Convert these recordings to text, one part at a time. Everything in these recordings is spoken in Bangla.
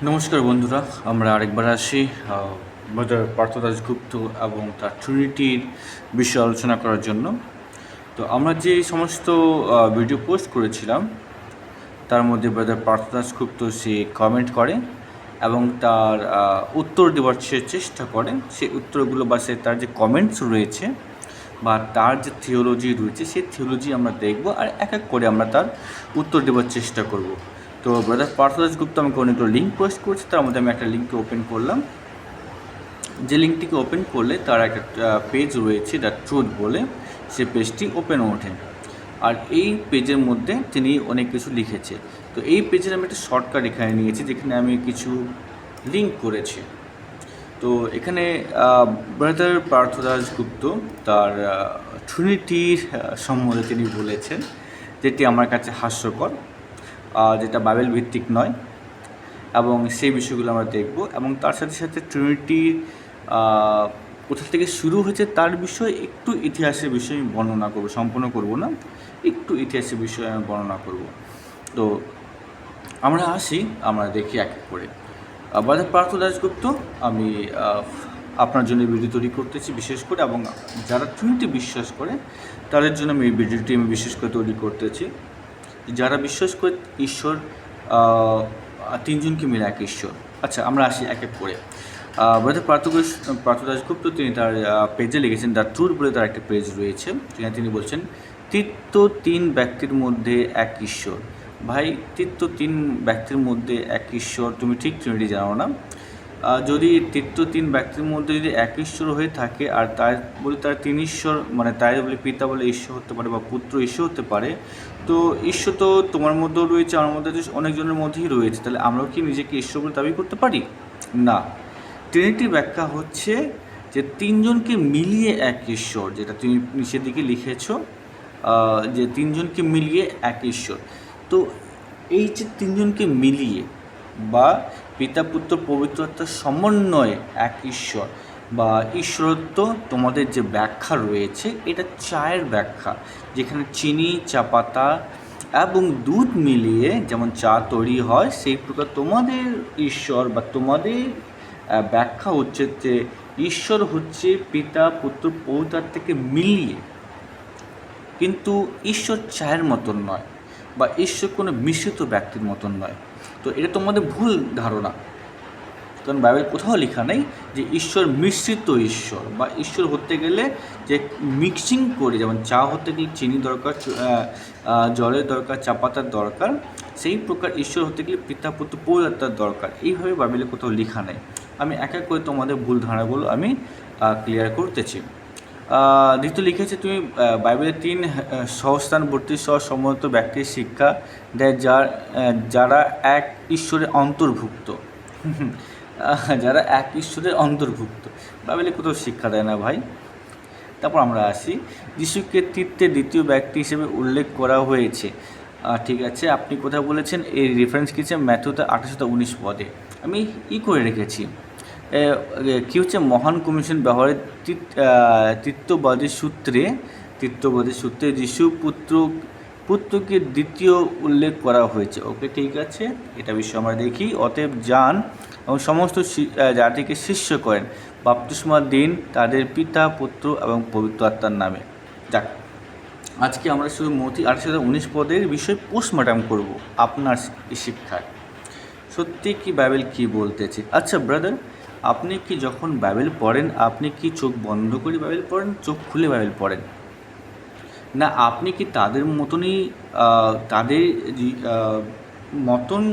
নমস্কার বন্ধুরা, আমরা আরেকবার আসি ব্রাদার পার্থ দাশগুপ্ত এবং তার ট্রিনিটির বিষয়ে আলোচনা করার জন্য। তো আমরা যে সমস্ত ভিডিও পোস্ট করেছিলাম তার মধ্যে ব্রাদার পার্থ দাশগুপ্ত সে কমেন্ট করে এবং তার উত্তর দেওয়ার সে চেষ্টা করে। সেই উত্তরগুলো বা সে তার যে কমেন্টস রয়েছে বা তার যে থিওলজি রয়েছে সেই থিওলজি আমরা দেখব আর এক এক করে আমরা তার উত্তর দেওয়ার চেষ্টা করব। তো ব্রাদার পার্থ দাশগুপ্ত আমাকে অনেকগুলো লিঙ্ক পোস্ট করছে, তার মধ্যে আমি একটা লিঙ্ককে ওপেন করলাম। যে লিঙ্কটিকে ওপেন করলে তার একটা পেজ রয়েছে দ্য ট্রুথ বলে, সে পেজটি ওপেন ওঠে। আর এই পেজের মধ্যে তিনি অনেক কিছু লিখেছে। তো এই পেজের আমি একটা শর্টকাট এখানে নিয়েছি যেখানে আমি কিছু লিঙ্ক করেছি। তো এখানে ব্রাদার পার্থ দাশগুপ্ত তার ট্রিনিটির সম্বন্ধে তিনি বলেছেন, যেটি আমার কাছে হাস্যকর, যেটা বাইবেল ভিত্তিক নয়, এবং সেই বিষয়গুলো আমরা দেখব। এবং তার সাথে সাথে ট্রিনিটির কোথা থেকে শুরু হয়েছে তার বিষয়ে একটু ইতিহাসের বিষয়ে আমি বর্ণনা করব, সম্পূর্ণ করব না, একটু ইতিহাসের বিষয়ে আমি বর্ণনা করব। তো আমরা আসি, আমরা দেখি এক এক করে। ব্রাদার পার্থ দাশগুপ্ত, আমি আপনার জন্য ভিডিও তৈরি করতেছি বিশেষ করে, এবং যারা ট্রিনিটি বিশ্বাস করে তাদের জন্য আমি এই ভিডিওটি আমি বিশেষ করে তৈরি করতেছি। যারা বিশ্বাস করে ঈশ্বর তিনজনকে মিলে এক ঈশ্বর। আচ্ছা, আমরা আসি এক এক করে। ব্রাদার পার্থ দাশগুপ্ত তিনি তার পেজে লিখেছেন, দ্য ট্রুথ বলে তার একটা পেজ রয়েছে, যেখানে তিনি বলছেন তৃতীয় তিন ব্যক্তির মধ্যে এক ঈশ্বর। ভাই, তৃতীয় তিন ব্যক্তির মধ্যে এক ঈশ্বর তুমি ঠিক ট্রিনিটি জানো না। যদি তৃতীয় তিন ব্যক্তির মধ্যে যদি এক ঈশ্বর হয়ে থাকে আর তার বলে তার তিন ঈশ্বর, মানে তাই বলে পিতা বলে ঈশ্বর হতে পারে বা পুত্র ঈশ্বর হতে পারে, তো ঈশ্বর তো তোমার মধ্যেও রয়েছে, আমার মধ্যে অনেকজনের মধ্যেই রয়েছে, তাহলে আমরাও কি নিজেকে ঈশ্বর বলে দাবি করতে পারি? না। ট্রিনিটির ব্যাখ্যা হচ্ছে যে তিনজনকে মিলিয়ে এক ঈশ্বর, যেটা তুমি নিচের দিকে লিখেছ, যে তিনজনকে মিলিয়ে এক ঈশ্বর। তো এই যে তিনজনকে মিলিয়ে বা পিতা পুত্র পবিত্র আত্মার সমন্বয়ে এক ঈশ্বর বা ঈশ্বরত্ব, তোমাদের যে ব্যাখ্যা রয়েছে এটা চায়ের ব্যাখ্যা, যেখানে চিনি, চা পাতা এবং দুধ মিলিয়ে যেমন চা তৈরি হয়, সেই প্রকার তোমাদের ঈশ্বর বা তোমাদের ব্যাখ্যা হচ্ছে যে ঈশ্বর হচ্ছে পিতা পুত্র পবিত্র আত্মাকে মিলিয়ে, কিন্তু ঈশ্বর চায়ের মতন নয় বা ঈশ্বর কোনো মিশ্রিত ব্যক্তির মতন নয়। তো এটা তোমাদের ভুল ধারণা, কারণ বাইবেল কোথাও লেখা নেই যে ঈশ্বর মিশ্রিত ঈশ্বর, বা ঈশ্বর হতে গেলে যে মিক্সিং করে, যেমন চা হতে গেলে চিনি দরকার, জলের দরকার, চা পাতার দরকার, সেই প্রকার ঈশ্বর হতে গেলে পিতা পুত্র পবিত্র আত্মার দরকার। এইভাবে বাইবেলে কোথাও লেখা নেই। আমি এক এক করে তোমাদের ভুল ধারণাগুলো আমি ক্লিয়ার করতেছি। দ্বিতীয় লিখেছে, তুমি বাইবেলের তিন সহস্থানবর্তী সহ সম্মত ব্যক্তির শিক্ষা দেয় যারা এক ঈশ্বরের অন্তর্ভুক্ত। যারা এক ঈশ্বরের অন্তর্ভুক্ত, বাইবেলে কোথাও শিক্ষা দেয় না ভাই। তারপর আমরা আসি, যিশুকে তৃতীয় দ্বিতীয় ব্যক্তি হিসেবে উল্লেখ করা হয়েছে। ঠিক আছে, আপনি কোথায় বলেছেন? এই রেফারেন্স কিছে ম্যাথুতে 28-19 পদে আমি করে রেখেছি। কী হচ্ছে, মহান কমিশন ব্যবহারের তৃতীয়বাদী সূত্রে যিশু পুত্রকে দ্বিতীয় উল্লেখ করা হয়েছে। ওকে, ঠিক আছে, এটা বিষয়ে আমরা দেখি। অতএব যান এবং সমস্ত জাতিকে শিষ্য করেন, বাপ্তিস্মা দিন তাদের পিতা পুত্র এবং পবিত্র আত্মার নামে। যাক, আজকে আমরা শুধু মতি 28-19 পদের বিষয়ে পোস্টমর্টম করব আপনার শিক্ষায়। সত্যি কি বাইবেল কি বলতেছে? আচ্ছা ব্রাদার, আপনি কি যখন বাইবেল পড়েন আপনি কি চোখ বন্ধ করে বাইবেল পড়েন, চোখ খুলে বাইবেল পড়েন? না আপনি কি তাদের মতনই, তাদের মতন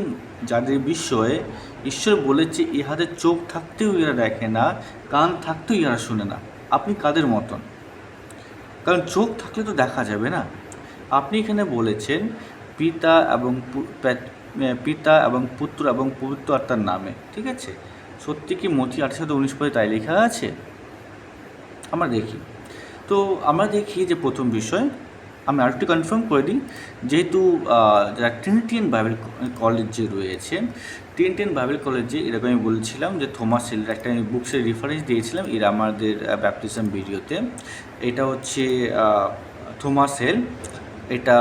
যাদের বিষয়ে ঈশ্বর বলেছে ইহাদের চোখ থাকতেও ইহারা দেখে না, কান থাকতেও ইহারা শুনে না, আপনি কাদের মতন? কারণ চোখ থাকলে তো দেখা যাবে না। আপনি এখানে বলেছেন পিতা এবং পুত্র এবং পবিত্র আত্মার নামে, ঠিক আছে? সত্যি কি মতি 28-19 পদে তাই লেখা আছে? আমরা দেখি। তো আমরা দেখি যে প্রথম বিষয় আমি আরেকটু কনফার্ম করে দিই, যেহেতু যারা ট্রিনিটিয়ান বাইবেল কলেজ যে রয়েছে, ট্রিনিটিয়ান বাইবেল কলেজে এরকম আমি বলছিলাম যে থমাস হেলের একটা আমি বুকসের রেফারেন্স দিয়েছিলাম এর আমাদের ব্যাপটিজম ভিডিওতে। এটা হচ্ছে থমাস হেল, এটা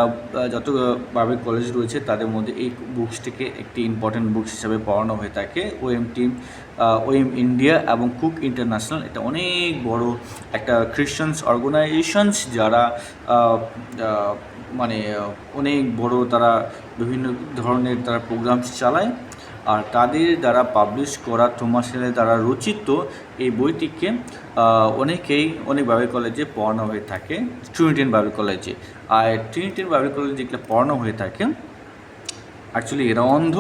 যত বাইবেল কলেজ রয়েছে তাদের মধ্যে এই বুকসটিকে একটি ইম্পর্ট্যান্ট বুকস হিসাবে পড়ানো হয়ে থাকে। ওএম ইন্ডিয়া এবং কুক ইন্টারন্যাশনাল এটা অনেক বড় একটা খ্রিশ্চানস অর্গানাইজেশনস, যারা মানে অনেক বড়, তারা বিভিন্ন ধরনের তারা প্রোগ্রামস চালায়। আর তাদের দ্বারা পাবলিশ করা থমাস হেলের দ্বারা রচিত এই বইটিকে অনেক বাইবেল কলেজে পড়ানো হয়ে থাকে, ট্রিনিটিয়ান বাইবেল কলেজে। আর ট্রিনিটিয়ান বাইবেল কলেজে যেগুলো পড়ানো হয়ে থাকে অ্যাকচুয়ালি এরা অন্ধ,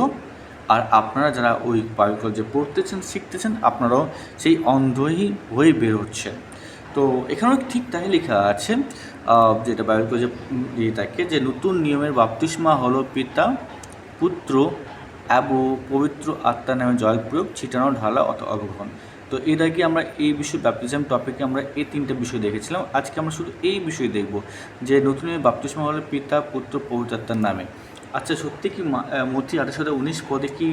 আর আপনারা যারা ওই বাইবেল কলেজে পড়তেছেন, শিখতেছেন, আপনারাও সেই অন্ধই হয়ে বের হচ্ছেন। তো এখানেও ঠিক তাই লেখা আছে, যেটা বাইবেল কলেজে দিয়ে থাকে, যে নতুন নিয়মের বাপ্তিস্মা হলো পিতা, পুত্র এবং পবিত্র আত্মার নামে জল প্রয়োগ, ছিটানো, ঢালা অথবা অবগ্রহণ। তো এর আগে আমরা এই বিষয় ব্যাপটিজম টপিকে আমরা এই তিনটা বিষয় দেখেছিলাম। আজকে আমরা শুধু এই বিষয় দেখব যে নতুন নিয়মের বাপ্তিস্মা হলো পিতা, পুত্র, পবিত্র আত্মার নামে। আচ্ছা, সত্যি কি মথি 28:19 পদে কি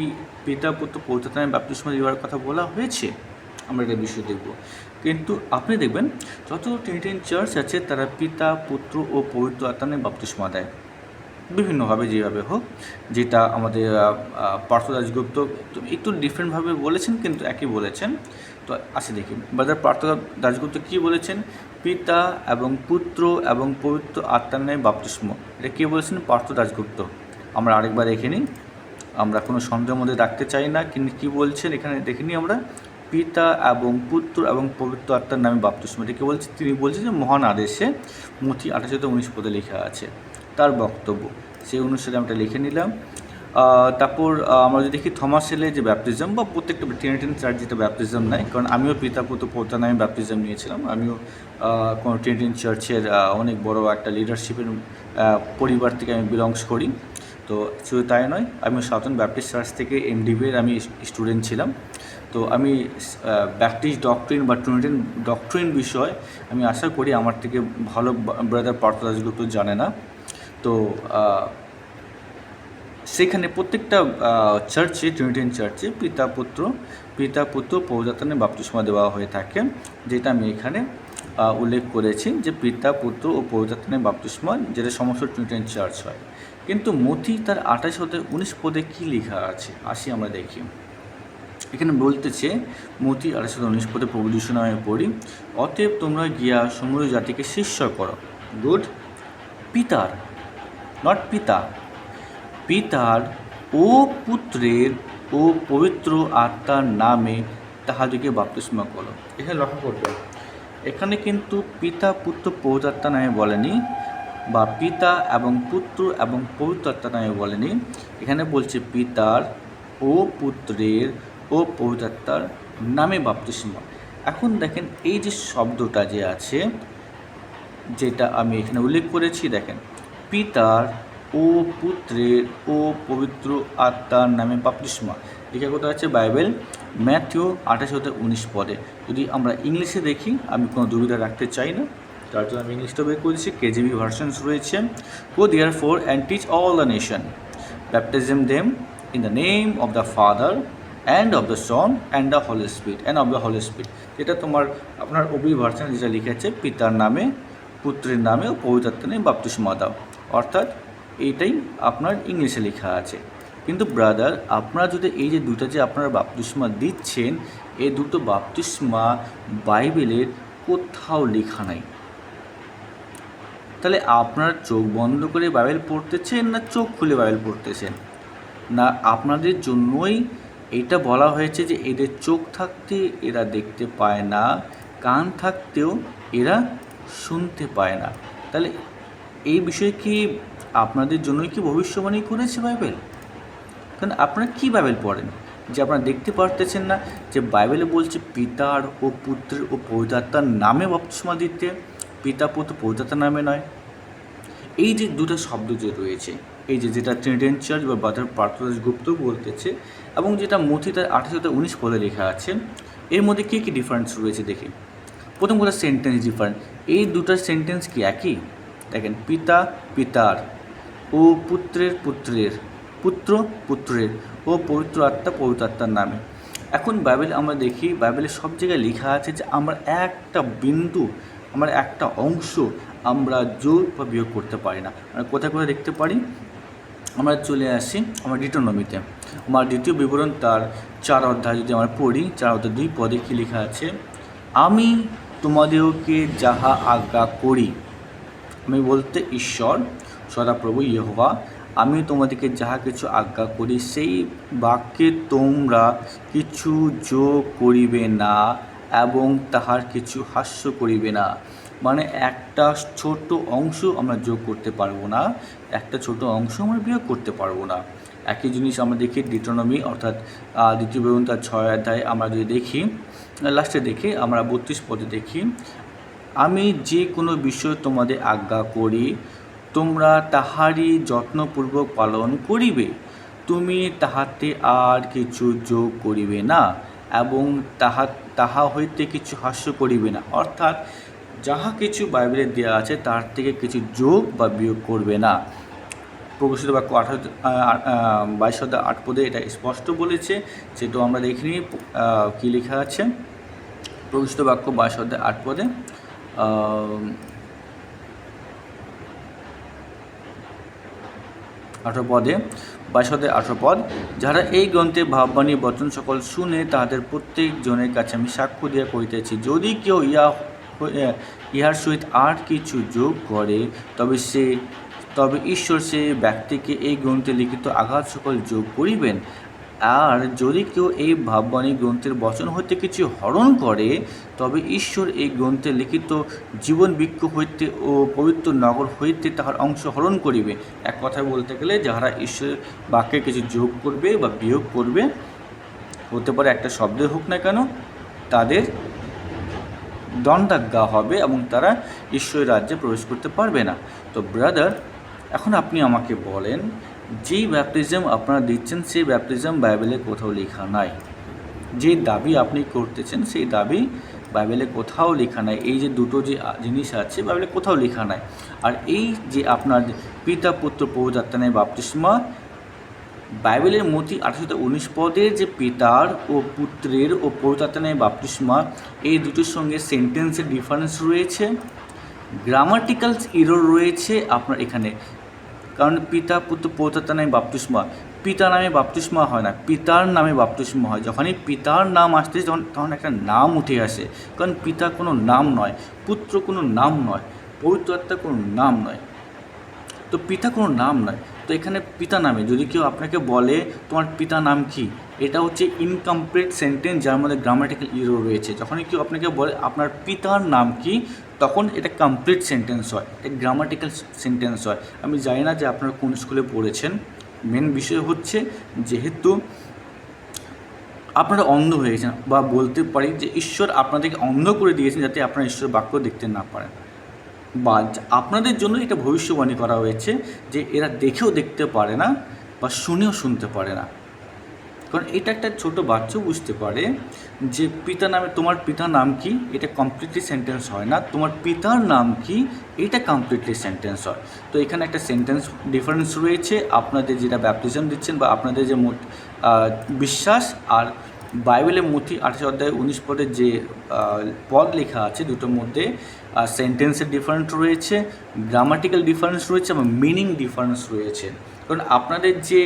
পিতা, পুত্র, পবিত্র আত্মার নামে বাপ্তিস্মা দেওয়ার কথা বলা হয়েছে? আমরা এটা বিষয় দেখব। কিন্তু আপনি দেখবেন যত ট্রিনিটিয়ান চার্চ আছে তারা পিতা, পুত্র ও পবিত্র আত্মার নামে বাপ্তিস্মা দেয় বিভিন্নভাবে, যেভাবে হোক। যেটা আমাদের পার্থ দাশগুপ্ত একটু ডিফারেন্টভাবে বলেছেন, কিন্তু একই বলেছেন। তো আসে দেখি ব্রাদার পার্থ দাশগুপ্ত কী বলেছেন। পিতা এবং পুত্র এবং পবিত্র আত্মার নামে বাপ্তিস্ম, এটা কে বলেছেন? পার্থ দাশগুপ্ত। আমরা আরেকবার দেখে নিই, আমরা কোনো সন্দেহের মধ্যে রাখতে চাই না। কিন্তু কী বলছেন এখানে দেখে নিই আমরা। পিতা এবং পুত্র এবং পবিত্র আত্মার নামে বাপ্তিস্ম, এটা কে বলছে? তিনি বলছেন যে মহান আদেশে মথি 28:19 পদে লেখা আছে তার বক্তব্য, সেই অনুসারে আমরা লিখে নিলাম। তারপর আমরা যদি দেখি থমাস হেলের যে ব্যাপটিজম বা প্রত্যেকটা ট্রিনিটিয়ান চার্চ যেটা ব্যাপটিজম নেয়, কারণ আমিও পিতা, পুত্র, পবিত্র নামে ব্যাপটিজম নিয়েছিলাম। আমিও কোনো ট্রিনিটিয়ান চার্চের অনেক বড় একটা লিডারশিপের পরিবার থেকে আমি বিলংস করি। তো শুধু তাই নয়, আমি সাউথার্ন ব্যাপটিস্ট চার্চ থেকে এমডিবির আমি স্টুডেন্ট ছিলাম। তো আমি ব্যাপটিস্ট ডক্ট্রিন বা ট্রিনিটিয়ান ডক্ট্রিন বিষয় আমি আশা করি আমার থেকে ভালো ব্রাদার পার্থ দাশগুপ্ত জানে না। তো সেখানে প্রত্যেকটা চার্চে, ট্রিনিটিয়ান চার্চে পিতা, পুত্র, পবিত্র আত্মার নামে বাপ্তিস্মা দেওয়া হয়ে থাকে, যেটা আমি এখানে উল্লেখ করেছি যে পিতা, পুত্র ও পবিত্র আত্মার নামে বাপ্তিস্মা, যেটা সমস্ত ট্রিনিটিয়ান চার্চ হয়। কিন্তু মথি তার 28:19 পদে কী লেখা আছে আসি আমরা দেখি। এখানে বলতেছে মথি 28:19 পদে প্রভু যীশু নামে পড়ি, অতএব তোমরা গিয়া সমুদ্র জাতিকে শিষ্য করো। গুড। পিতার, নট পিতা, পিতার ও পুত্রের ও পবিত্র আত্মার নামে তাহাদিকে বাপ্তিস্মা করো। এখানে লক্ষ্য করবে, এখানে কিন্তু পিতা, পুত্র, পবিত্র আত্মার নামে বলেনি, বা পিতা এবং পুত্র এবং পবিত্র আত্মার নামে বলেনি। এখানে বলছে পিতার ও পুত্রের ও পবিত্র আত্মার নামে বাপ্তিস্মা। এখন দেখেন এই যে শব্দটা যে আছে, যেটা আমি এখানে উল্লেখ করেছি, দেখেন পিতার ও পুত্রের ও পবিত্র আত্মার নামে বাপ্তিস্মা লেখা কোথায় আছে? বাইবেল ম্যাথিউ 28:19 পদে। যদি আমরা ইংলিশে দেখি, আমি কোনো দুবিধা রাখতে চাই না, তার জন্য আমি ইংলিশটা বের করেছি, কেজিবি ভার্সনস রয়েছে। Go therefore and teach all the nation, baptism them in the name of the father and of the son and the holy spirit and of the holy spirit. যেটা আপনার ওবি ভার্সন যেটা লিখেছে, পিতার নামে, পুত্রের নামে ও পবিত্র আত্মার নামে বাপ্তিস্মা দাও, অর্থাৎ এইটাই আপনার ইংলিশে লেখা আছে। কিন্তু ব্রাদার, আপনারা যদি এই যে দুটো যে আপনারা বাপ্তিস্মা দিচ্ছেন, এই দুটো বাপ্তিস্মা বাইবেলের কোথাও লেখা নাই। তাহলে আপনারা চোখ বন্ধ করে বাইবেল পড়তেছেন না চোখ খুলে বাইবেল পড়তেছেন? না, আপনাদের জন্যই এটা বলা হয়েছে যে এদের চোখ থাকতে এরা দেখতে পায় না, কান থাকতেও এরা শুনতে পায় না। তাহলে এই বিষয়ে কি আপনাদের জন্যই কি ভবিষ্যবাণী করেছে বাইবেল? কারণ আপনারা কী বাইবেল পড়েন যে আপনারা দেখতে পারতেছেন না যে বাইবেলে বলছে পিতার ও পুত্রের ও পবিত্র আত্মার নামে বাপ্তিস্মা দিতে, পিতা, পুত্র, পবিত্র আত্মার নামে নয়। এই যে দুটো শব্দ যে রয়েছে, এই যেটা ট্রিনিটিয়ান চার্চ বা ব্রাদার পার্থ দাশগুপ্ত বলতেছে, এবং যেটা মথি তার 28:19 পদে লেখা আছে, এর মধ্যে কী কী ডিফারেন্স রয়েছে দেখি। প্রথম কথা, সেন্টেন্স ডিফারেন্ট। এই দুটার সেন্টেন্স কি একই? দেখেন, পিতা পিতার ও পুত্রের, পুত্র পুত্রের ও পবিত্র আত্মার নামে। এখন বাইবেল আমরা দেখি, বাইবেলের সব জায়গায় লেখা আছে যে আমরা একটা বিন্দু, আমরা একটা অংশ আমরা যোগ বা বিয়োগ করতে পারি না। কোথায় কোথায় দেখতে পারি? আমরা চলে আসি আমার ডিটোনমিতে। আমার দ্বিতীয় বিবরণ তার 4 অধ্যায় যদি আমরা পড়ি, 4 অধ্যায় 2 পদে কী লেখা আছে? আমি তোমাদেরকে যাহা আজ্ঞা করি, আমি বলতে ঈশ্বর সদাপ্রভু ইয়েহোবা, আমি তোমাদেরকে যাহা কিছু আজ্ঞা করি সেই বাক্যে তোমরা কিছু যোগ করিবে না এবং তাহার কিছু হাস্য করিবে না। মানে একটা ছোট অংশ আমরা যোগ করতে পারবো না, একটা ছোট অংশ আমরা বিয়োগ করতে পারবো না। একই জিনিস আমরা দেখি ডিটোনমি অর্থাৎ দ্বিতীয় বিবরণ তার 6 অধ্যায় আমরা যদি দেখি, লাস্টে দেখি আমরা 32 পদে দেখি, আমি যে কোনো বিষয় তোমাদের আজ্ঞা করি তোমরা তাহারই যত্নপূর্বক পালন করিবে, তুমি তাহাতে আর কিছু যোগ করিবে না এবং তাহা হইতে কিছু হাস্য করিবে না। অর্থাৎ যাহা কিছু বাইবেলে দেওয়া আছে তার থেকে কিছু যোগ বা বিয়োগ করবে না। প্রকাশিত বাক্য 22 অধ্যায় 8 পদে এটা স্পষ্ট বলেছে, সেটা আমরা দেখিনি কী লেখা আছে। প্রকাশিত বাক্য 22 অধ্যায় 8 পদে 18 পদে 22 অধ্যায় 18 পদ, যারা এই গ্রন্থে ভাববাণী বচন সকল শুনে তাহাদের প্রত্যেক জনের কাছে আমি সাক্ষ্য দিয়া করিতেছি, যদি কেউ ইহার সহিত আর কিছু যোগ করে তবে ঈশ্বর সে ব্যক্তিকে এই গ্রন্থে লিখিত আঘাত সকল যোগ করিবেন। আর যদি কেউ এই ভাববাণী গ্রন্থের বচন হইতে কিছু হরণ করে তবে ঈশ্বর এই গ্রন্থে লিখিত জীবন বৃক্ষ হইতে ও পবিত্র নগর হইতে তাহার অংশ হরণ করিবে। এক কথায় বলতে গেলে যাহারা ঈশ্বরের বাক্যে কিছু যোগ করবে বা বিয়োগ করবে, হতে পারে একটা শব্দে হোক না কেন, তাদের দণ্ডাজ্ঞা হবে এবং তারা ঈশ্বরের রাজ্যে প্রবেশ করতে পারবে না। তো ব্রাদার, এখন আপনি আমাকে বলেন, যেই ব্যাপটিজম আপনারা দিচ্ছেন সেই ব্যাপটিজম বাইবেলে কোথাও লেখা নাই। যে দাবি আপনি করতেছেন সেই দাবি বাইবেলে কোথাও লেখা নাই। এই যে দুটো যে জিনিস আছে বাইবেলে কোথাও লেখা নাই। আর এই যে আপনার পিতা পুত্র পবিত্র আত্মার বাপ্তিস্মা, বাইবেলের মতি 18-19 পদের যে পিতার ও পুত্রের ও পবিত্র আত্মার বাপ্তিস্মা, এই দুটোর সঙ্গে সেন্টেন্সের ডিফারেন্স রয়েছে, গ্রামাটিক্যাল এরর রয়েছে আপনার এখানে। কারণ পিতা পুত্র পবিত্র আত্মার নামে বাপ্তিস্মা, পিতা নামে বাপ্তিস্মা হয় না, পিতার নামে বাপ্তিস্মা হয়। যখনই পিতার নাম আসছে তখন একটা নাম উঠে আসে, কারণ পিতা কোনো নাম নয়, পুত্র কোনো নাম নয়, পবিত্র আত্মা কোনো নাম নয়, তো পিতা কোনো নাম নয়। তো এখানে পিতা নামে যদি কেউ আপনাকে বলে তোমার পিতা নাম কি, এটা হচ্ছে ইনকমপ্লিট সেন্টেন্স যার মধ্যে গ্রামাটিক্যাল এরর রয়েছে। যখনই কেউ আপনাকে বলে আপনার পিতার নাম কি, তখন এটা কমপ্লিট সেন্টেন্স হয়, এটা গ্রামাটিক্যাল সেন্টেন্স হয়। আমি জানি না যে আপনারা কোন স্কুলে পড়েছেন। মেন বিষয় হচ্ছে যেহেতু আপনারা অন্ধ হয়েছেন, বা বলতে পারি যে ঈশ্বর আপনাদেরকে অন্ধ করে দিয়েছেন যাতে আপনারা ঈশ্বরের বাক্য দেখতে না পারেন, বা আপনাদের জন্য এটা ভবিষ্যবাণী করা হয়েছে যে এরা দেখেও দেখতে পারে না বা শুনেও শুনতে পারে না। কারণ এটা একটা ছোট বাচ্চাও বুঝতে পারে যে পিতা নামে তোমার পিতার নাম কি, এটা কমপ্লিটলি সেন্টেন্স হয় না, তোমার পিতার নাম কি এটা কমপ্লিটলি সেন্টেন্স হয়। তো এখানে একটা সেন্টেন্স ডিফারেন্স রয়েছে আপনাদের যেটা ব্যাপটিজম দিচ্ছেন বা আপনাদের যে বিশ্বাস আর বাইবেলের মধ্যে 28 অধ্যায় 19 পদের যে পদ লেখা আছে, দুটোর মধ্যে সেন্টেন্সের ডিফারেন্স রয়েছে, গ্রামাটিক্যাল ডিফারেন্স রয়েছে এবং মিনিং ডিফারেন্স রয়েছে। কারণ আপনাদের যে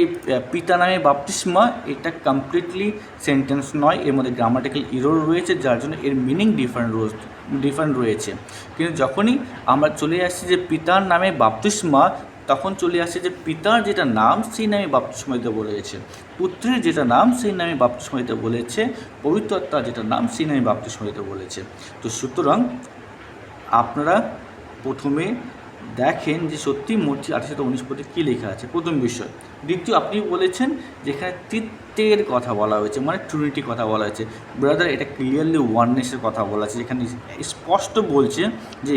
পিতা নামে বাপ্তিস্মা, এটা কমপ্লিটলি সেন্টেন্স নয়, এর মধ্যে গ্রামাটিক্যাল এরর রয়েছে, যার জন্য এর মিনিং ডিফারেন্ট রয়েছে। কিন্তু যখনই আমরা চলে আসছি যে পিতার নামে বাপ্তিস্মা, তখন চলে আসে যে পিতার যেটা নাম সেই নামে বাপ্তিস্মা দিতে বলেছে, পুত্রের যেটা নাম সেই নামে বাপ্তিস্মা দিতে বলেছে, পবিত্র আত্মার যেটা নাম সেই নামে বাপ্তিস্মা দিতে বলেছে। তো সুতরাং আপনারা প্রথমে দেখেন যে সত্যি মূর্তি 28-19 পদে কী লেখা আছে, প্রথম বিষয়। দ্বিতীয়, আপনি বলেছেন যেখানে তৃতীয়ের কথা বলা হয়েছে, মানে ট্রিনিটি কথা বলা হয়েছে। ব্রাদার, এটা ক্লিয়ারলি ওয়াননেসের কথা বলা আছে, যেখানে স্পষ্ট বলছে যে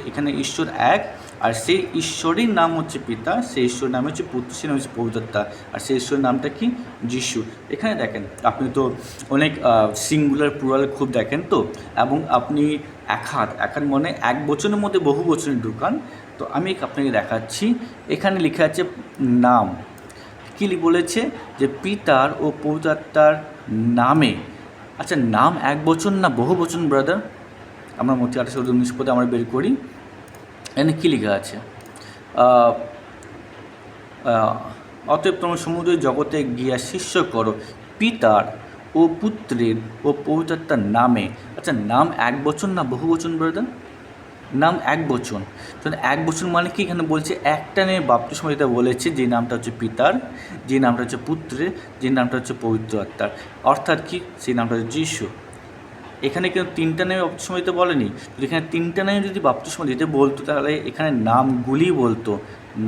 এখানে ঈশ্বর এক, আর সেই ঈশ্বরের নাম হচ্ছে পিতা, সেই ঈশ্বরের নাম হচ্ছে পুত্র, সেই নাম হচ্ছে পবিত্রতা, আর সেই ঈশ্বরের নামটা কি? যিশু। এখানে দেখেন, আপনি তো অনেক সিঙ্গুলার প্লুরাল খুব দেখেন তো, এবং আপনি একাদ মানে এক বচনের মধ্যে বহু বচনে ঢুকান। তো আমি আপনাকে দেখাচ্ছি, এখানে লেখা আছে নাম। কী বলেছে? যে পিতার ও পবিত্র আত্মার নামে। আচ্ছা, নাম এক বচন না বহু বচন ব্রাদার? আমরা মতি 28-19 পদে আমরা বের করি, এখানে কী লেখা আছে? আহ, আহ, অতএব তোমরা সমুদ্র জগতে গিয়া শিষ্য করো পিতার ও পুত্রের ও পবিত্রাত্মার নামে। আচ্ছা, নাম এক বচন না বহু বচন ব্রাদার? নাম এক বচন। তো এক বচন মানে কি? এখানে বলছে একটা নিয়ে বাপ্তিস্ম দিতে বলেছে, যে নামটা হচ্ছে পিতার, যে নামটা হচ্ছে পুত্রের, যে নামটা হচ্ছে পবিত্র আত্মার। অর্থাৎ কি? সেই নামটা হচ্ছে যিশু। এখানে কিন্তু তিনটা নামে বাপ্তিস্ম দিতে বলেনি। যদি এখানে তিনটা নামে যদি বাপ্তিস্ম দিতে বলতো, তাহলে এখানে নামগুলি বলতো,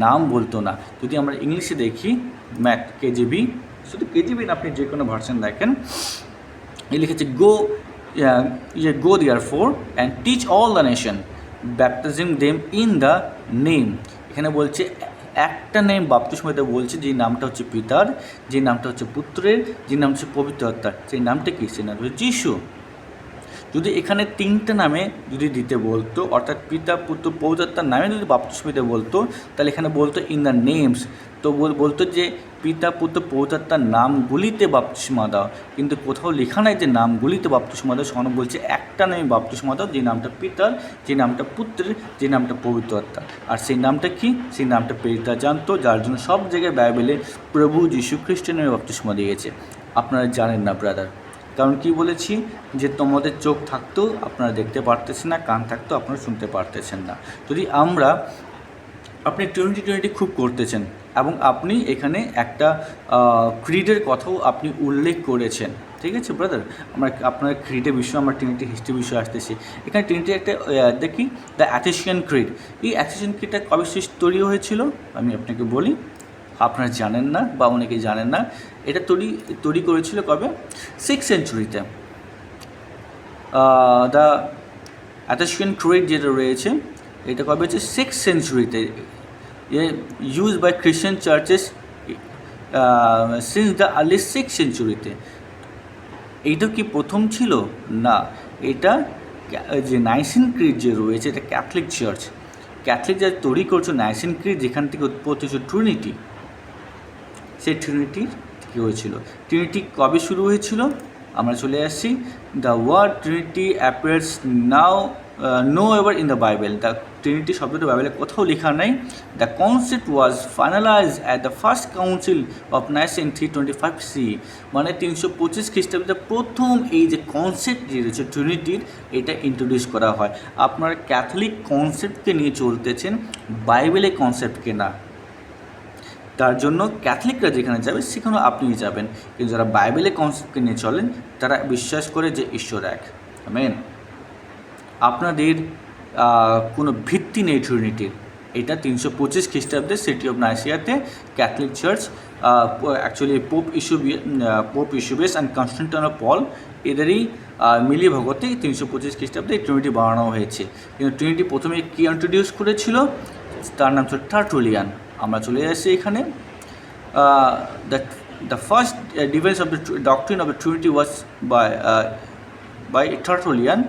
নাম বলতো না। যদি আমরা ইংলিশে দেখি, ম্যাথ কেজিবি, শুধু কেজিবি না, আপনি যে কোনো ভার্সন দেখেন, এ লিখেছে go therefore and teach all the nation baptizing them in the name. এখানে বলছে একটা নেম বাপ্তিস্ম দিতে বলছে, যে নামটা হচ্ছে পিতার, যে নামটা হচ্ছে পুত্রের, যে নামটা হচ্ছে পবিত্র আত্মার। সেই নামটা কি? সেই নাম হচ্ছে যিশু। যদি এখানে তিনটা নামে যদি দিতে বলতো, অর্থাৎ পিতা পুত্র পবিত্রাত্মার নামে যদি বাপ্তিস্ম দিতে বলতো, তাহলে এখানে বলতো ইন দ্য নেমস। তো বলতো যে পিতা পুত্র পবিত্রাত্মার নামগুলিতে বাপ্তিস্মা দাও। কিন্তু কোথাও লেখা নাই যে নামগুলিতে বাপ্তিস্মা দাও, সেখানে বলছে একটা নামে বাপ্তিস্মা দাও, যে নামটা পিতার, যে নামটা পুত্রের, যে নামটা পবিত্র আত্মার। আর সেই নামটা কি? সেই নামটা প্রেরিতরা জানতো, যার জন্য সব জায়গায় বাইবেলে প্রভু যীশু খ্রিস্টের নামে বাপ্তিস্মা দিয়েছে। আপনারা জানেন না ব্রাদার, কারণ কি বলেছি, যে তোমাদের চোখ থাকতেও আপনারা দেখতে পারতেছেন না, কান থাকতেও আপনারা শুনতে পারতেছেন না। যদি আমরা, আপনি টোয়েন্টি খুব করতেছেন, এবং আপনি এখানে একটা ক্রিডের কথাও আপনি উল্লেখ করেছেন, ঠিক আছে ব্রাদার? আমরা আপনার ক্রিডের বিষয়ে, আমরা ট্রিনিটি হিস্ট্রি বিষয়ে আসতেছি। এখানে ট্রিনিটি একটা দেখি, দ্য অ্যাথেসিয়ান ক্রিড। এই অ্যাথেসিয়ান ক্রিডটা কবে তৈরি হয়েছিল আমি আপনাকে বলি, আপনারা জানেন না বা অনেকেই জানেন না। এটা তৈরি করেছিল কবে? 6th সেঞ্চুরিতে। দ্য অ্যাথেসিয়ান ক্রিড যেটা রয়েছে, এটা কবে হচ্ছে? 6th সেঞ্চুরিতে, used by Christian churches since the early 6th centuryতে। এইটা কি প্রথম ছিল? না, এটা যে নাইসিন ক্রিড যে রয়েছে, এটা ক্যাথলিক চার্চ, ক্যাথলিক যা তৈরি করছে নাইসিন ক্রিড, যেখান থেকে উৎপত্তি হচ্ছে ট্রিনিটি। সেই ট্রিনিটির কী হয়েছিল? ট্রিনিটি কবে শুরু হয়েছিল? আমরা চলে আসছি, the word Trinity appears now no ever in the Bible. The Trinity শব্দটা বাইবেলে কোথাও লেখা নেই। The concept was finalize at the first council of Nicene 325 CE। মানে 325 খ্রিস্টাব্দে প্রথম এই যে কনসেপ্ট যে রয়েছে ট্রিনিটির, এটা ইন্ট্রোডিউস করা হয়। আপনারা ক্যাথলিক কনসেপ্টকে নিয়ে চলতেছেন, বাইবেলের কনসেপ্টকে না। তার জন্য ক্যাথলিকরা যেখানে যাবে সেখানেও আপনি যাবেন, কিন্তু যারা বাইবেলের কনসেপ্টকে নিয়ে চলেন, তারা বিশ্বাস করে যে ঈশ্বর এক। আমেন। আপনাদের কোনো ভিত্তি নেই ট্রিনিটির। এটা 325 খ্রিস্টাব্দে সিটি অফ নাইসিয়াতে ক্যাথলিক চার্চ, অ্যাকচুয়ালি পোপ ইস্যুবেস অ্যান্ড কনস্টান্টিনোপল, এদেরই মিলিয়ে ভগতে 325 খ্রিস্টাব্দে ট্রিনিটি বানানো হয়েছে। কিন্তু ট্রিনিটি প্রথমে কী ইন্ট্রোডিউস করেছিল? তার নাম ছিল টার্টুলিয়ান। আমরা চলে আসছি এখানে, the first defence of the doctrine of the Trinity was by Tertullian,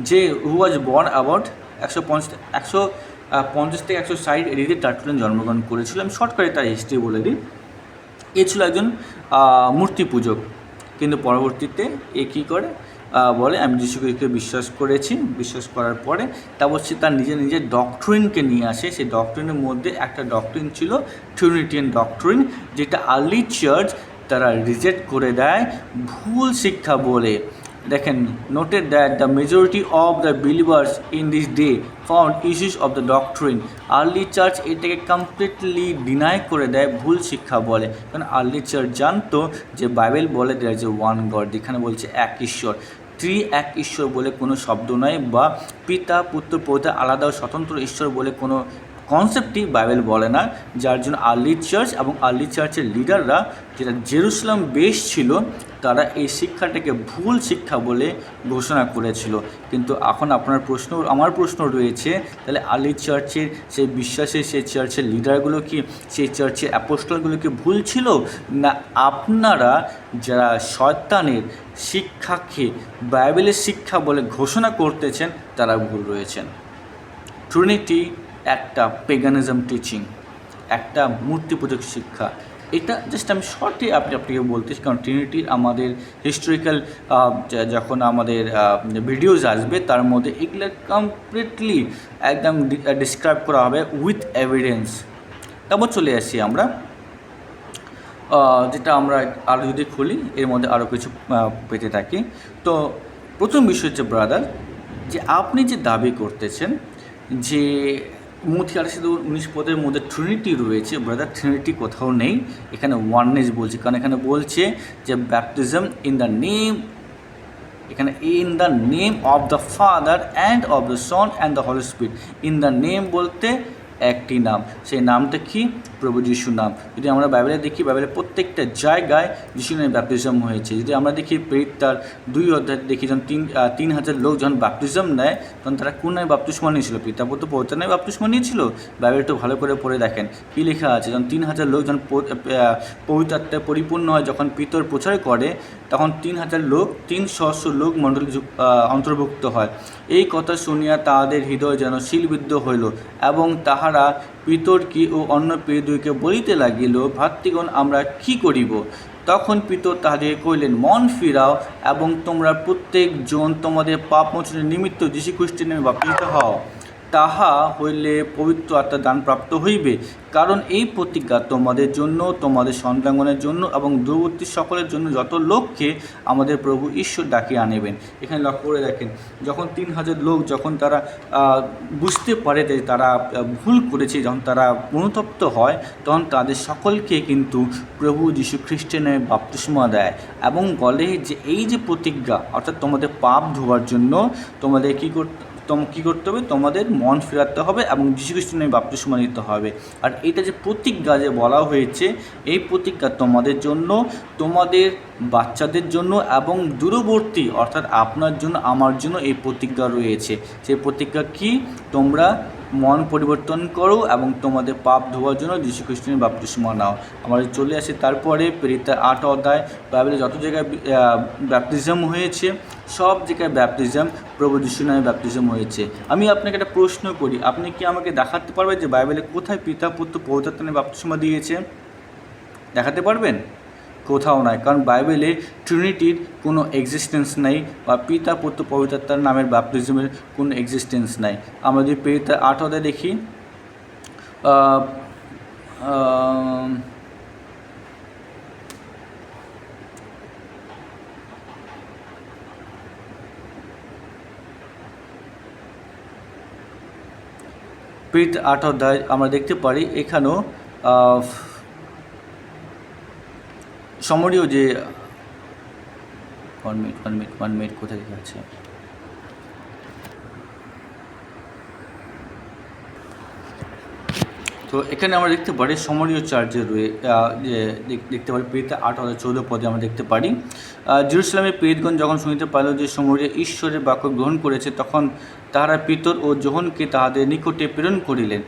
যে হু ওয়াজ বর্ন অ্যাবাউট 150 থেকে 160 এডিতে টার্টুলিয়ান জন্মগ্রহণ করেছিল। আমি শর্টকাটে তার হিস্ট্রি বলে দিই। এ ছিল একজন মূর্তি পূজক, কিন্তু পরবর্তীতে এ কী করে বলে, আমি যিশুকে বিশ্বাস করেছি, বিশ্বাস করার পরে তারপর সে তার নিজের ডক্ট্রিনকে নিয়ে আসে। সেই ডক্ট্রিনের মধ্যে একটা ডক্ট্রিন ছিল ট্রিনিটিয়ান ডক্ট্রিন, যেটা আর্লি চার্চ তারা রিজেক্ট করে দেয় ভুল শিক্ষা বলে। দেখেন, noted that the majority of the believers in this day found issues of the doctrine. Early church এটাকে কমপ্লিটলি ডিনাই করে দেয়, ভুল শিক্ষা বলে। কারণ আর্লি চার্চ জানতো যে বাইবেল বলে দেয় যে ওয়ান গড, যেখানে বলছে এক ঈশ্বর, এক ঈশ্বর বলে কোনো শব্দ নয়, বা পিতা পুত্র পবিত্র আলাদা স্বতন্ত্র ঈশ্বর বলে কোনো কনসেপ্টই বাইবেল বলে না। যার জন্য আর্লি চার্চ এবং আর্লি চার্চের লিডাররা, যেটা জেরুসালেম বেস ছিল, তারা এই শিক্ষাটাকে ভুল শিক্ষা বলে ঘোষণা করেছিল। কিন্তু এখন আমার প্রশ্ন রয়েছে, তাহলে আর্লি চার্চের সেই বিশ্বাসের, সেই চার্চের লিডারগুলো কি, সেই চার্চের অ্যাপোস্টলগুলো কি ভুল ছিল, না আপনারা যারা শয়তানের শিক্ষাকে বাইবেলের শিক্ষা বলে ঘোষণা করতেছেন, তারা ভুল রয়েছেন? ট্রিনিটি একটা পেগানিজম টিচিং, একটা মূর্তি পূজক শিক্ষা। এটা জাস্ট আমি শর্টে আপনাকে বলতেছি, কারণ ট্রিনিটির আমাদের হিস্টোরিক্যাল যখন আমাদের ভিডিওজ আসবে তার মধ্যে এগুলো কমপ্লিটলি একদম ডিসক্রাইব করা হবে উইথ এভিডেন্স। তারপর চলে আসি আমরা যেটা আমরা আরও যদি খুলি এর মধ্যে আরও কিছু পেতে থাকি। তো প্রথম বিষয় হচ্ছে ব্রাদার, যে আপনি যে দাবি করতেছেন যে মথি 28-19 পদের মধ্যে ট্রিনিটি রয়েছে, ব্রাদার ট্রিনিটি কোথাও নেই, এখানে ওয়াননেস বলছে। কারণ এখানে বলছে যে ব্যাপটিজম ইন দ্য নেম, এখানে in the name of the father and of the son and the holy spirit. In the name বলতে একটি নাম, সেই নামটা কি? প্রভু যিশুর নাম। যদি আমরা বাইবেলে দেখি, বাইবেলের প্রত্যেকটা জায়গায় যিশুর নামে ব্যাপটিজম হয়েছে। যদি আমরা দেখি প্রেরিত তার 2 অধ্যায় দেখি, যখন 3,000 লোক যখন ব্যাপটিজম নেয় তখন তারা কোন নামে ব্যাপটিস্মা নিয়েছিল? পিতা পুত্র পবিত্র নামে ব্যাপটিস্মা নিয়েছিল। বাইবেল একটু ভালো করে পড়ে দেখেন কী লেখা আছে। যখন 3,000 লোক যখন পবিত্র আত্মায় পরিপূর্ণ হয়, যখন পিতর প্রচার করে, তখন 3,000 লোক 3 সহস্র লোক মণ্ডলী অন্তর্ভুক্ত হয়। এই কথা শুনিয়া তাহাদের হৃদয় যেন শিলবিদ্ধ হইল, এবং তাহারা পিতরকে ও অন্য প্রিয়দুইকে বলিতে লাগিল, ভ্রাতৃগণ, আমরা কি করিব? তখন পিতর তাহাদের কহিলেন, মন ফিরাও এবং তোমরা প্রত্যেক জন তোমাদের পাপ মোচনের নিমিত্ত যীশু খ্রিস্টের নামে বাপ্তিস্ম হও, তাহা হইলে পবিত্র আত্মা দান প্রাপ্ত হইবে। কারণ এই প্রতিজ্ঞা তোমাদের জন্য, তোমাদের সন্তানগণের জন্য এবং দূরবর্তী সকলের জন্য, যত লোককে আমাদের প্রভু ঈশ্বর ডাকিয়ে আনিবেন। এখানে লক্ষ্য করে দেখেন, যখন 3,000 লোক যখন তারা বুঝতে পারে যে তারা ভুল করেছে, যখন তারা অনুতপ্ত হয়, তখন তাদের সকলকে কিন্তু প্রভু যীশু খ্রিস্টের নামে বাপ্তিস্মা দেয় এবং বলে যে এই যে প্রতিজ্ঞা, অর্থাৎ তোমাদের পাপ ধোয়ার জন্য তোমাদের কী করতে হবে? তোমাদের মন ফেরাতে হবে এবং যীশু খ্রিস্টের নামে বাপ্তিস্মা নিতে হবে। আর এটা যে প্রতিজ্ঞা যে বলা হয়েছে, এই প্রতিজ্ঞা তোমাদের জন্য, তোমাদের বাচ্চাদের জন্য এবং দূরবর্তী, অর্থাৎ আপনার জন্য, আমার জন্য এই প্রতিজ্ঞা রয়েছে। সেই প্রতিজ্ঞা কি? তোমরা মন পরিবর্তন করো এবং তোমাদের পাপ ধোয়ার জন্য যীশু খ্রিস্টের বাপ্তিস্মা নাও। আমরা চলে আসি তারপরে প্রেরিত 8 অধ্যায়। বাইবেলে যত জায়গায় ব্যাপটিজম হয়েছে, সব জায়গায় ব্যাপটিজম প্রভু যিশুর নামে ব্যাপটিজম হয়েছে। আমি আপনাকে একটা প্রশ্ন করি, আপনি কি আমাকে দেখাতে পারবেন যে বাইবেলে কোথায় পিতা পুত্র পবিত্র আত্মার নামে বাপ্তিস্মা দিয়েছে? দেখাতে পারবেন? কোথাও নয়, কারণ বাইবেলে ট্রিনিটির কোনো এক্সিস্টেন্স নেই, বা পিতা পুত্র পবিত্র আত্মার নামের ব্যাপটিজমের কোনো এক্সিস্টেন্স নাই। আমরা যদি প্রেরিত 8 অধ্যায় দেখি, প্রেরিত 8 অধ্যায় আমরা দেখতে পারি, এখানেও সমরীয় যে 1 মিনিট কোথায় লেখা আছে? তো এখানে আমরা দেখতে পারি সমরীয় চার্চের দেখতে পারি প্রেরিত 8 অধ্যায় 14 পদে আমরা দেখতে পারি, জেরুজালেমের প্রেরিতগণ যখন শুনিতে পাইল যে সমরীয় ঈশ্বরের বাক্য গ্রহণ করেছে, তখন তাহারা পিতর ও যোহনকে তাহাদের নিকটে প্রেরণ করিলেন।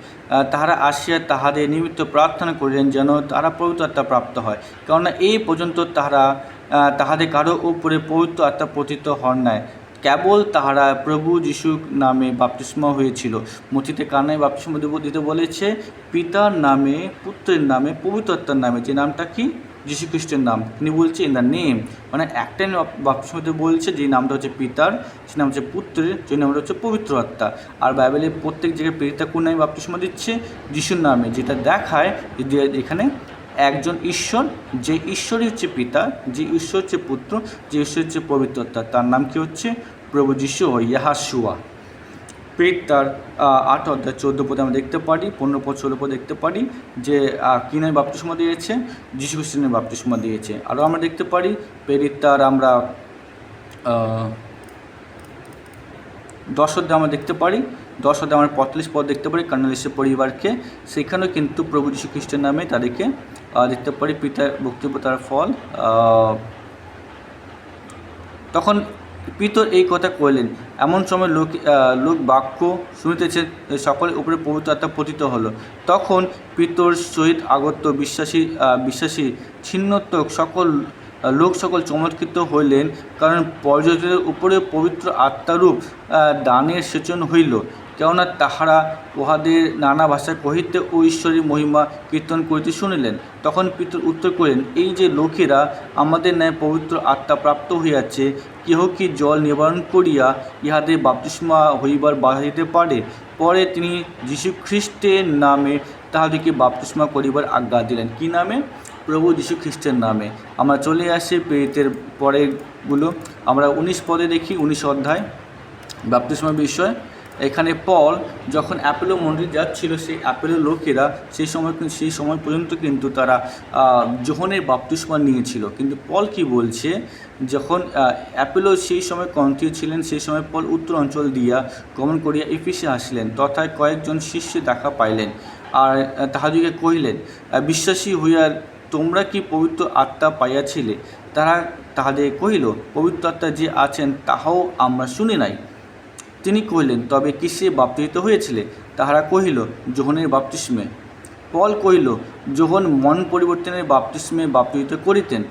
তাহারা আসিয়া তাহাদের নিমিত্ত প্রার্থনা করিলেন যেন তারা পবিত্র আত্মা প্রাপ্ত হয়, কেননা এই পর্যন্ত তাহাদের কারো উপরে পবিত্র আত্মা পতিত হন নাই, কেবল তাহারা প্রভু যিশুর নামে বাপ্তিস্মা হয়েছিল। মথিতে কার নামে বাপ্তিস্মা দিতে বলেছে? পিতার নামে, পুত্রের নামে, পবিত্র আত্মার নামে, যে নামটা কি? যীশু খ্রিস্টের নাম। তিনি বলছে ইন দ্য নেম, মানে একটাই বাপ্তিস্মা দিতে বলছে, যে নামটা হচ্ছে পিতার, সে নাম হচ্ছে পুত্রের, যে নামটা হচ্ছে পবিত্র আত্মা। আর বাইবেলের প্রত্যেক জায়গায় প্রেরিত কোন নামে বাপ্তিস্মা দিচ্ছে? যিশুর নামে, যেটা দেখায় যে এখানে একজন ঈশ্বর, যে ঈশ্বরই হচ্ছে পিতা, যে ঈশ্বর হচ্ছে পুত্র, যে ঈশ্বর হচ্ছে পবিত্র আত্মা, তার নাম কি হচ্ছে? প্রভু যিশু ও ইয়াহাশুয়া। প্রেরিত তার 8 অধ্যায় 14 পদে আমরা দেখতে পারি, 15 পদ 16 পদ দেখতে পারি যে কী নামে বাপ্তিস্মা দিয়েছে? যীশু খ্রিস্টের নামে বাপ্তিস্মা দিয়েছে। আরও আমরা দেখতে পারি প্রেরিত তার আমরা 10 অধ্যায় আমরা দেখতে পারি, 10 অধ্যায় আমরা 45 পদ দেখতে পারি, কর্নেলিয়াসের পরিবারকে, সেখানেও কিন্তু প্রভু যীশু খ্রিস্টের নামে তাদেরকে দেখতে পারি পিতার বক্তব্য, তার ফল। তখন পিতর এই কথা কইলেন, এমন সময় লোক বাক্য শুনিতেছে, সকলের উপরে পবিত্র আত্মা পতিত হলো। তখন পিতর সহিত আগত বিশ্বাসী ছিন্নত্বক সকল চমৎকৃত হইলেন, কারণ পর্যটনের উপরে পবিত্র আত্মারূপ দানের সেচন হইল। কেননা তাহারা উহাদের নানা ভাষায় কহিতে ও ঈশ্বরের মহিমা কীর্তন করিতে শুনিলেন। তখন পিতর উত্তর করিলেন, এই যে লোকেরা আমাদের ন্যায় পবিত্র আত্মা প্রাপ্ত হইয়াছে, কেহ কি জল নিবারণ করিয়া ইহাদের বাপ্তিস্মা হইবার বাধা দিতে পারে? পরে তিনি যীশুখ্রিস্টের নামে তাহাদেরকে বাপ্তিস্মা করিবার আজ্ঞা দিলেন। কি নামে? প্রভু যীশু খ্রিস্টের নামে। আমরা চলে আসি প্রেরিতের পরেরগুলো। আমরা 19 পদে দেখি, 19 অধ্যায় বাপ্তিস্মার বিষয়। এখানে পল যখন অ্যাপোলো মন্দির যাচ্ছিল, সেই অ্যাপোলো লোকেরা সেই সময় পর্যন্ত কিন্তু তারা যোহনের বাপ্তিস্মা নিয়েছিল। কিন্তু পল কি বলছে, যখন অ্যাপোলো সেই সময় কন্ট্রিয় ছিলেন, সেই সময় পল উত্তর অঞ্চল দিয়া গমন করিয়া এফিসে আসিলেন, তথায় কয়েকজন শিষ্যে দেখা পাইলেন। আর তাহাদিকে কহিলেন, বিশ্বাসী হইয়া তোমরা কি পবিত্র আত্মা পাইয়াছিলে? তারা তাহাদের কহিল, পবিত্র আত্মা যে আছেন তাহাও আমরা শুনি নাই। তিনি কহিলেন, তবে কিসে বাপ্তিত হয়েছিলে? তাহারা কহিল, যোহনের বাপ্তিস্মে। পল কহিল, যোহন মন পরিবর্তনের বাপ্তিস্মে বাপ্তিত করিতেন।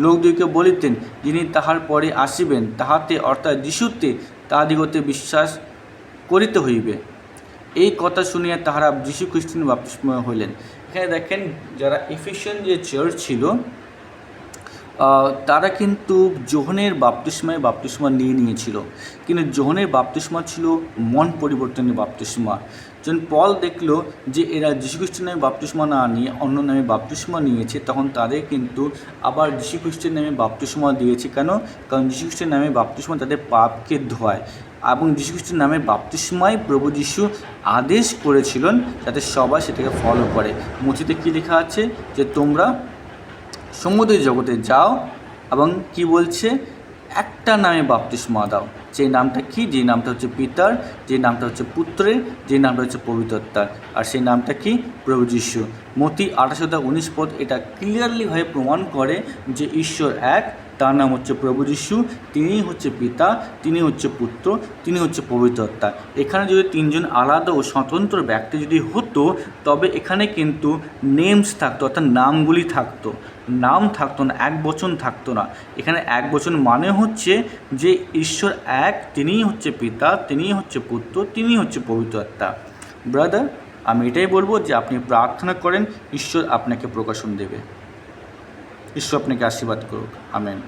লোকদিগকে বলিতেন, যিনি তাহার পরে আসিবেন তাহাতে অর্থাৎ যিশুতে তাহাদিগতে বিশ্বাস করিতে হইবে। এই কথা শুনিয়া তাহারা যীশু খ্রিস্টের বাপ্তিস্ময় হইলেন। এখানে দেখেন, যারা এফিসিয়ান যে চার্চ ছিল, তারা কিন্তু যোহনের বাপ্তিস্মা নিয়ে নিয়েছিল। কিন্তু যোহনের বাপ্তিস্মা ছিল মন পরিবর্তনের বাপ্তিস্মা। যখন পল দেখলো যে এরা যীশুখ্রিস্টের নামে বাপ্তিস্মা না নিয়ে অন্য নামে বাপ্তিস্মা নিয়েছে, তখন তাদের কিন্তু আবার যীশুখ্রিস্টের নামে বাপ্তিস্মা দিয়েছে। কেন? কারণ যীশুখ্রিস্টের নামে বাপ্তিস্মা তাদের পাপকে ধোয়ায়, এবং যীশুখ্রিস্টের নামে বাপ্তিস্মাই প্রভু যীশু আদেশ করেছিলেন যাতে সবাই সেটাকে ফলো করে। মথিতে কী লেখা আছে? যে তোমরা সমুদ্র জগতে যাও এবং কি বলছে, একটা নামে বাপ্তিস্মা দাও। যেই নামটা কি? যেই নামটা হচ্ছে পিতার, যেই নামটা হচ্ছে পুত্রের, যেই নামটা হচ্ছে পবিত্রতার, আর সেই নামটা কি? প্রভু যীশু। মতি 28:19 পদ এটা ক্লিয়ারলিভাবে প্রমাণ করে যে ঈশ্বর এক, তার নাম হচ্ছে প্রভু যীশু, তিনিই হচ্ছে পিতা, তিনি হচ্ছে পুত্র, তিনি হচ্ছে পবিত্র আত্মা। এখানে যদি তিনজন আলাদা ও স্বতন্ত্র ব্যক্তি যদি হতো, তবে এখানে কিন্তু নেমস থাকতো, অর্থাৎ নামগুলি থাকতো, নাম থাকতো না, এক বচন থাকতো না। এখানে এক বচন মানে হচ্ছে যে ঈশ্বর এক, তিনিই হচ্ছে পিতা, তিনিই হচ্ছে পুত্র, তিনিই হচ্ছে পবিত্র আত্মা। ব্রাদার, আমি এটাই বলবো যে আপনি প্রার্থনা করেন, ঈশ্বর আপনাকে প্রকাশন দেবে। ঈশ্বর আপনাকে আশীর্বাদ করুক। আমেন।